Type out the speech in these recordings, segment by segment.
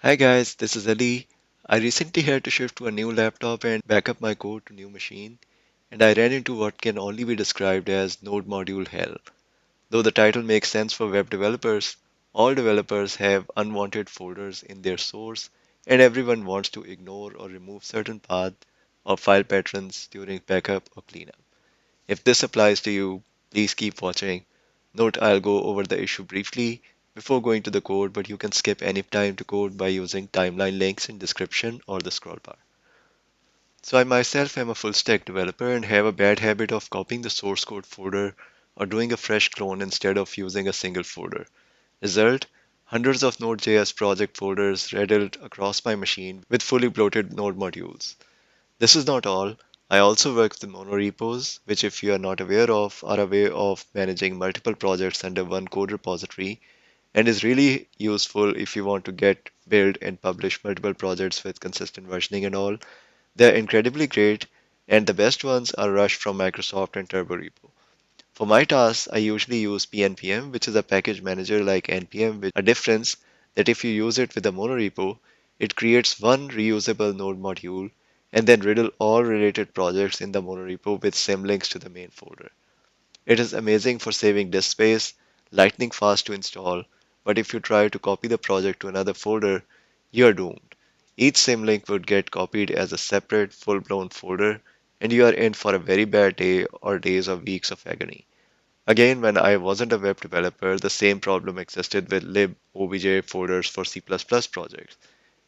Hi guys, this is Ali. I recently had to shift to a new laptop and back up my code to new machine, and I ran into what can only be described as node module hell. Though the title makes sense for web developers, all developers have unwanted folders in their source, and everyone wants to ignore or remove certain paths or file patterns during backup or cleanup. If this applies to you, please keep watching. Note I'll go over the issue briefly before going to the code, but you can skip any time to code by using timeline links in description or the scroll bar. So I myself am a full stack developer and have a bad habit of copying the source code folder or doing a fresh clone instead of using a single folder. Result, hundreds of Node.js project folders riddled across my machine with fully bloated node modules. This is not all. I also work with monorepos, which, if you are not aware of, are a way of managing multiple projects under one code repository and is really useful if you want to get, build, and publish multiple projects with consistent versioning and all. They're incredibly great, and the best ones are Rush from Microsoft and TurboRepo. For my tasks, I usually use pnpm, which is a package manager like npm, with a difference that if you use it with a monorepo, it creates one reusable node module and then riddle all related projects in the monorepo with symlinks to the main folder. It is amazing for saving disk space, lightning fast to install, but if you try to copy the project to another folder, you are doomed. Each symlink would get copied as a separate, full-blown folder, and you are in for a very bad day or days or weeks of agony. Again, when I wasn't a web developer, the same problem existed with libobj folders for C++ projects.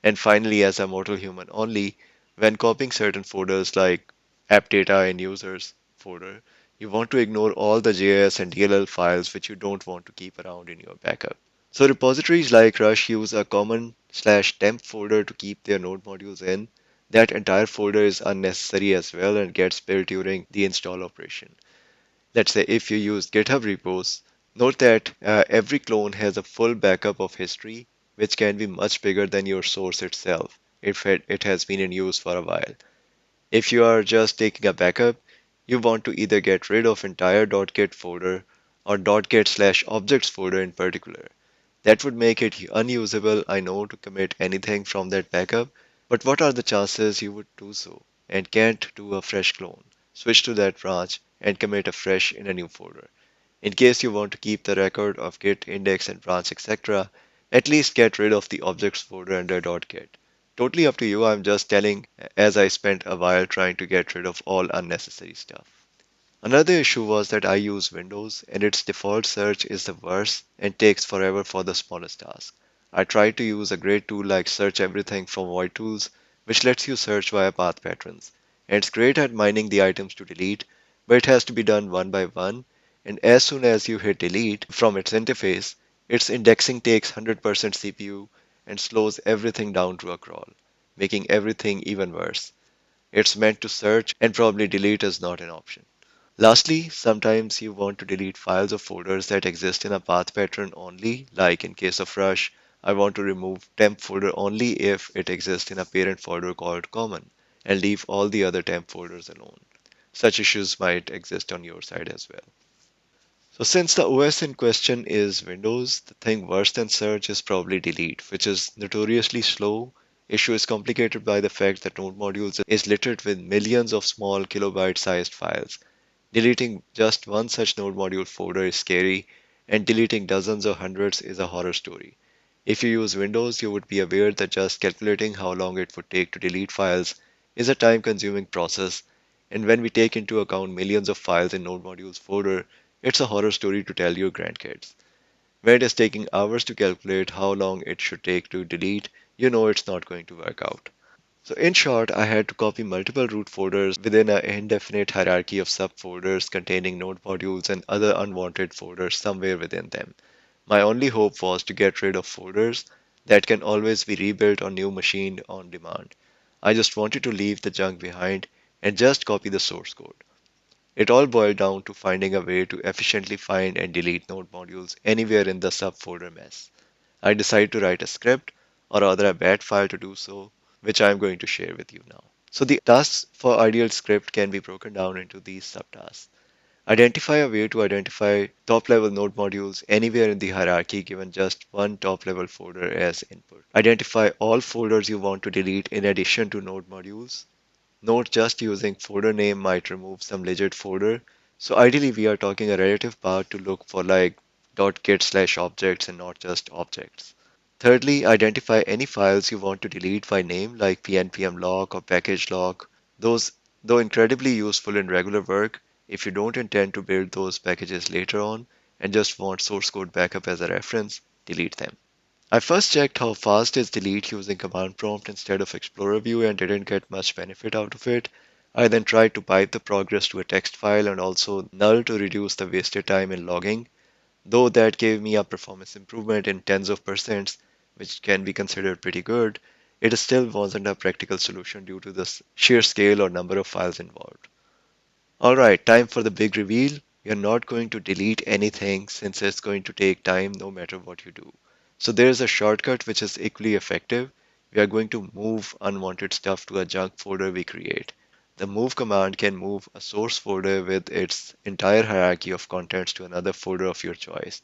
And finally, as a mortal human only, when copying certain folders like app data and users folder, you want to ignore all the JS and DLL files which you don't want to keep around in your backup. So repositories like Rush use a common /temp folder to keep their node modules in. That entire folder is unnecessary as well and gets built during the install operation. Let's say if you use GitHub repos, note that every clone has a full backup of history, which can be much bigger than your source itself if it has been in use for a while. If you are just taking a backup, you want to either get rid of entire .git folder or .git/objects folder in particular. That would make it unusable, I know, to commit anything from that backup, but what are the chances you would do so and can't do a fresh clone? Switch to that branch and commit afresh in a new folder. In case you want to keep the record of git index and branch etc., at least get rid of the objects folder under .git. Totally up to you, I'm just telling as I spent a while trying to get rid of all unnecessary stuff. Another issue was that I use Windows and its default search is the worst and takes forever for the smallest task. I tried to use a great tool like Search Everything from Void Tools, which lets you search via path patterns. And it's great at mining the items to delete, but it has to be done one by one. And as soon as you hit delete from its interface, its indexing takes 100% CPU and slows everything down to a crawl, making everything even worse. It's meant to search, and probably delete is not an option. Lastly, sometimes you want to delete files or folders that exist in a path pattern only, like in case of Rush, I want to remove temp folder only if it exists in a parent folder called common, and leave all the other temp folders alone. Such issues might exist on your side as well. So since the OS in question is Windows, the thing worse than search is probably delete, which is notoriously slow. Issue is complicated by the fact that node modules is littered with millions of small kilobyte sized files. Deleting just one such node module folder is scary, and deleting dozens or hundreds is a horror story. If you use Windows, you would be aware that just calculating how long it would take to delete files is a time consuming process, and when we take into account millions of files in node modules folder, it's a horror story to tell your grandkids. When it is taking hours to calculate how long it should take to delete, you know it's not going to work out. So in short, I had to copy multiple root folders within an indefinite hierarchy of subfolders containing node modules and other unwanted folders somewhere within them. My only hope was to get rid of folders that can always be rebuilt on new machine on demand. I just wanted to leave the junk behind and just copy the source code. It all boiled down to finding a way to efficiently find and delete node modules anywhere in the subfolder mess. I decided to write a script, or rather a bat file to do so, which I am going to share with you now. So the tasks for ideal script can be broken down into these subtasks. Identify a way to identify top level node modules anywhere in the hierarchy given just one top level folder as input. Identify all folders you want to delete in addition to node modules. Note just using folder name might remove some legit folder. So ideally we are talking a relative path to look for like .git/objects and not just objects. Thirdly, identify any files you want to delete by name like pnpm lock or package lock. Those, though incredibly useful in regular work, if you don't intend to build those packages later on and just want source code backup as a reference, delete them. I first checked how fast is delete using command prompt instead of Explorer view and didn't get much benefit out of it. I then tried to pipe the progress to a text file and also null to reduce the wasted time in logging, though that gave me a performance improvement in tens of percents, which can be considered pretty good. It still wasn't a practical solution due to the sheer scale or number of files involved. Alright, time for the big reveal. You're not going to delete anything since it's going to take time no matter what you do. So there's a shortcut which is equally effective. We are going to move unwanted stuff to a junk folder we create. The move command can move a source folder with its entire hierarchy of contents to another folder of your choice.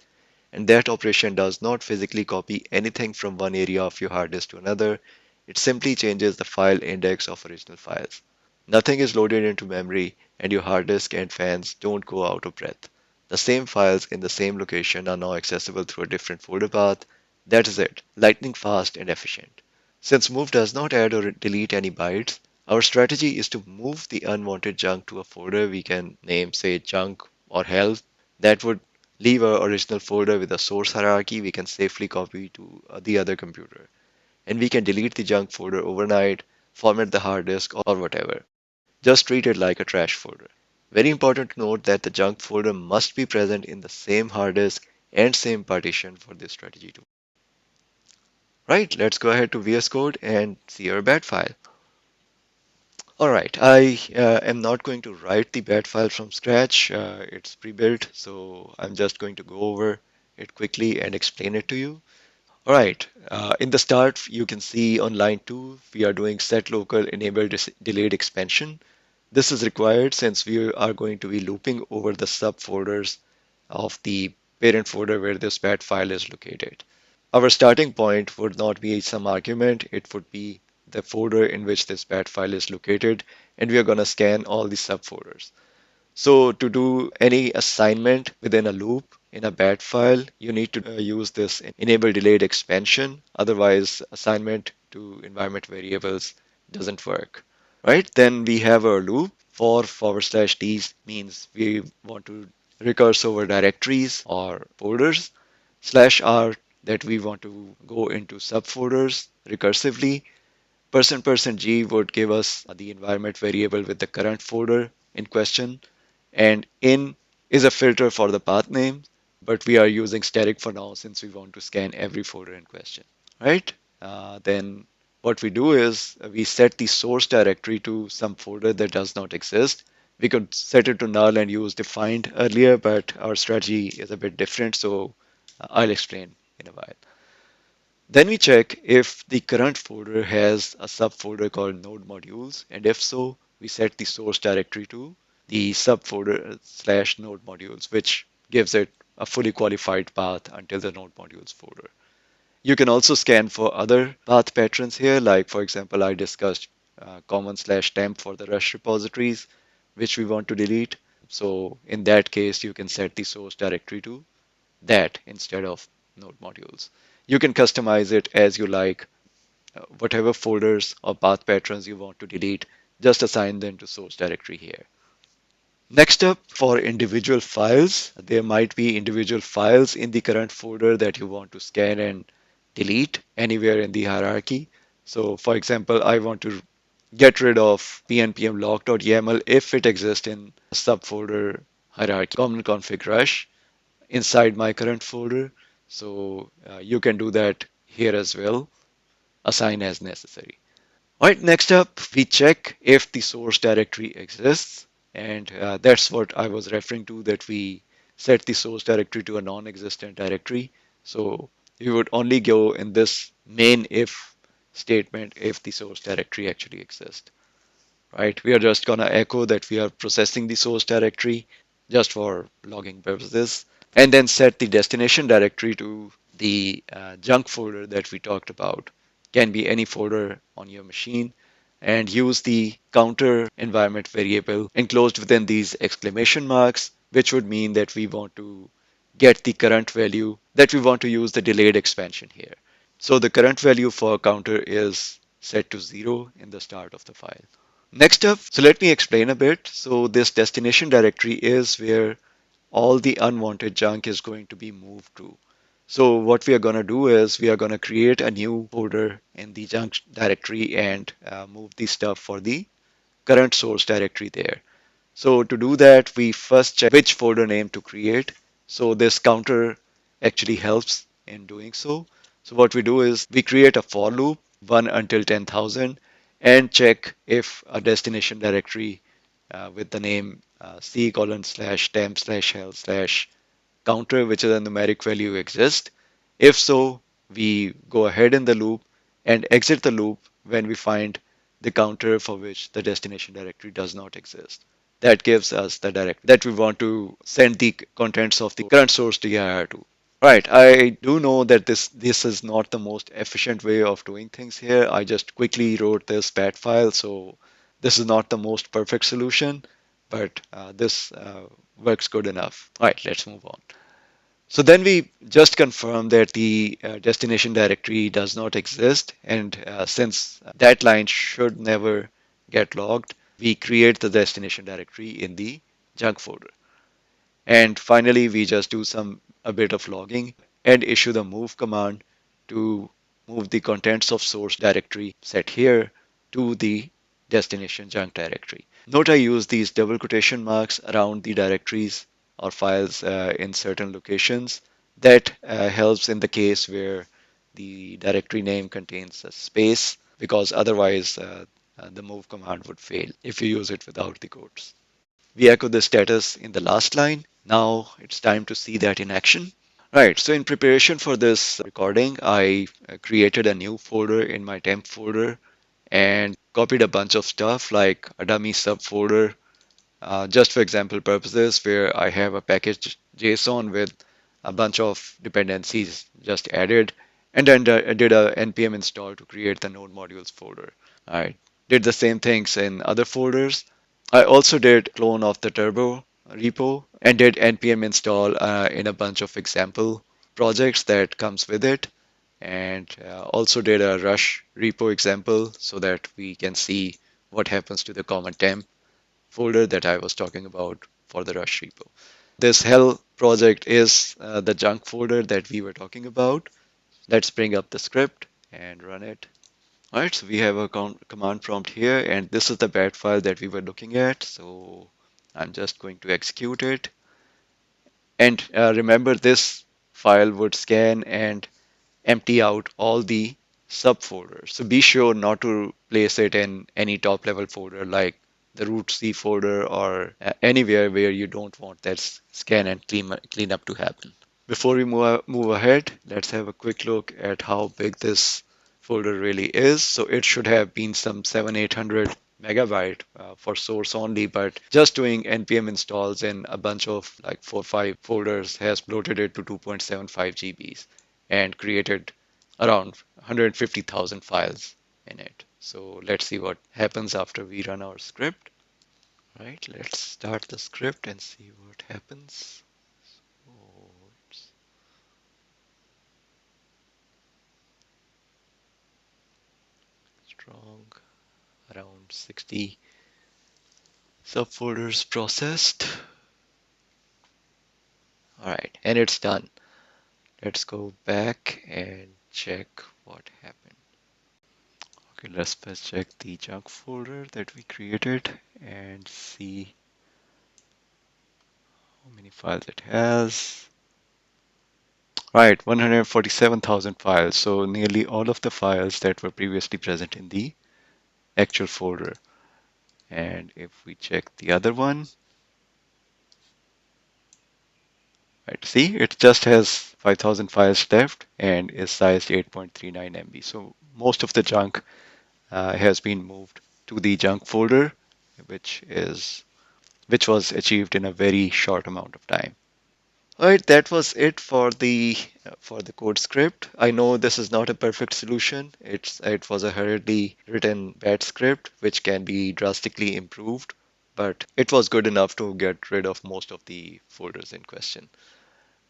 And that operation does not physically copy anything from one area of your hard disk to another. It simply changes the file index of original files. Nothing is loaded into memory, and your hard disk and fans don't go out of breath. The same files in the same location are now accessible through a different folder path. That is it, lightning fast and efficient. Since move does not add or delete any bytes, our strategy is to move the unwanted junk to a folder we can name, say, junk or hell. That would leave our original folder with a source hierarchy we can safely copy to the other computer. And we can delete the junk folder overnight, format the hard disk, or whatever. Just treat it like a trash folder. Very important to note that the junk folder must be present in the same hard disk and same partition for this strategy too. Right, let's go ahead to VS Code and see our bat file. Alright, I am not going to write the bat file from scratch. It's pre-built, so I'm just going to go over it quickly and explain it to you. Alright, in the start, you can see on line 2, we are doing set local enable delayed expansion. This is required since we are going to be looping over the subfolders of the parent folder where this bat file is located. Our starting point would not be some argument, it would be the folder in which this bat file is located, and we are going to scan all the subfolders. So to do any assignment within a loop in a bat file, you need to use this enable delayed expansion. Otherwise, assignment to environment variables doesn't work. Right? Then we have our loop for /d means we want to recurse over directories or folders, /r that we want to go into subfolders recursively. %% would give us the environment variable with the current folder in question, and in is a filter for the path name, but we are using static for now since we want to scan every folder in question. Right? Then what we do is we set the source directory to some folder that does not exist. We could set it to null and use defined earlier, but our strategy is a bit different, so I'll explain in a while. Then we check if the current folder has a subfolder called node modules, and if so, we set the source directory to the subfolder /node modules, which gives it a fully qualified path until the node modules folder. You can also scan for other path patterns here, like for example, I discussed common /temp for the Rush repositories, which we want to delete. So in that case, you can set the source directory to that instead of node modules. You can customize it as you like. Whatever folders or path patterns you want to delete, just assign them to source directory here. Next up, for individual files, there might be individual files in the current folder that you want to scan and delete anywhere in the hierarchy. So for example, I want to get rid of pnpm if it exists in a subfolder hierarchy, common config rush inside my current folder. So you can do that here as well, assign as necessary. All right, next up, we check if the source directory exists. And that's what I was referring to, that we set the source directory to a non-existent directory. So we would only go in this main if statement if the source directory actually exists. Right? We are just going to echo that we are processing the source directory just for logging purposes, and then set the destination directory to the junk folder that we talked about. Can be any folder on your machine, and use the counter environment variable enclosed within these exclamation marks, which would mean that we want to get the current value, that we want to use the delayed expansion here. So the current value for counter is set to 0 in the start of the file. Next up, so let me explain a bit. So this destination directory is where all the unwanted junk is going to be moved to. So what we are going to do is we are going to create a new folder in the junk directory and move the stuff for the current source directory there. So to do that, we first check which folder name to create. So this counter actually helps in doing so. So what we do is we create a for loop, 1 until 10,000, and check if a destination directory with the name c colon slash temp slash hell slash counter, which is a numeric value, exists. If so, we go ahead in the loop and exit the loop when we find the counter for which the destination directory does not exist. That gives us the directory that we want to send the contents of the current source dir to. Right, I do know that this is not the most efficient way of doing things here. I just quickly wrote this bat file, so this is not the most perfect solution, but this works good enough. All right, let's move on. So then we just confirm that the destination directory does not exist. And since that line should never get logged, we create the destination directory in the junk folder. And finally, we just do a bit of logging and issue the move command to move the contents of source directory set here to the destination junk directory. Note I use these double quotation marks around the directories or files in certain locations. That helps in the case where the directory name contains a space, because otherwise the move command would fail if you use it without the quotes. We echo the status in the last line. Now it's time to see that in action. Right, so in preparation for this recording, I created a new folder in my temp folder and copied a bunch of stuff like a dummy subfolder, just for example purposes, where I have a package JSON with a bunch of dependencies just added, and then I did a npm install to create the node modules folder. I did the same things in other folders. I also did clone of the turbo repo and did npm install in a bunch of example projects that comes with it, and also did a rush repo example so that we can see what happens to the common temp folder that I was talking about for the rush repo. This hell project is the junk folder that we were talking about. Let's bring up the script and run it. All right, so we have a command prompt here, and this is the bat file that we were looking at. So I'm just going to execute it. And remember, this file would scan and empty out all the subfolders. So be sure not to place it in any top level folder like the root C folder or anywhere where you don't want that scan and clean up to happen. Before we move ahead, let's have a quick look at how big this folder really is. So it should have been some 700-800 megabyte for source only, but just doing npm installs in a bunch of like 4 or 5 folders has bloated it to 2.75 GBs and created around 150,000 files in it. So let's see what happens after we run our script. Right, let's start the script and see what happens. Oh, it's strong. Around 60 subfolders processed. All right, and it's done. Let's go back and check what happened. Okay, let's first check the junk folder that we created and see how many files it has. Right, 147,000 files. So nearly all of the files that were previously present in the actual folder. And if we check the other one, right, see, it just has 5,000 files left and is sized 8.39 MB. So most of the junk has been moved to the junk folder, which is which was achieved in a very short amount of time. All right, that was it for the code script. I know this is not a perfect solution. It was a hurriedly written bad script which can be drastically improved, but it was good enough to get rid of most of the folders in question.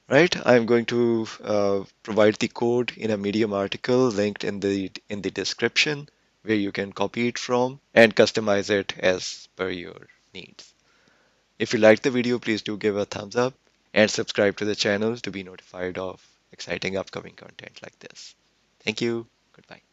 Right, I'm going to provide the code in a Medium article linked in the description where you can copy it from and customize it as per your needs. If you liked the video, please do give a thumbs up and subscribe to the channel to be notified of exciting upcoming content like this. Thank you. Goodbye.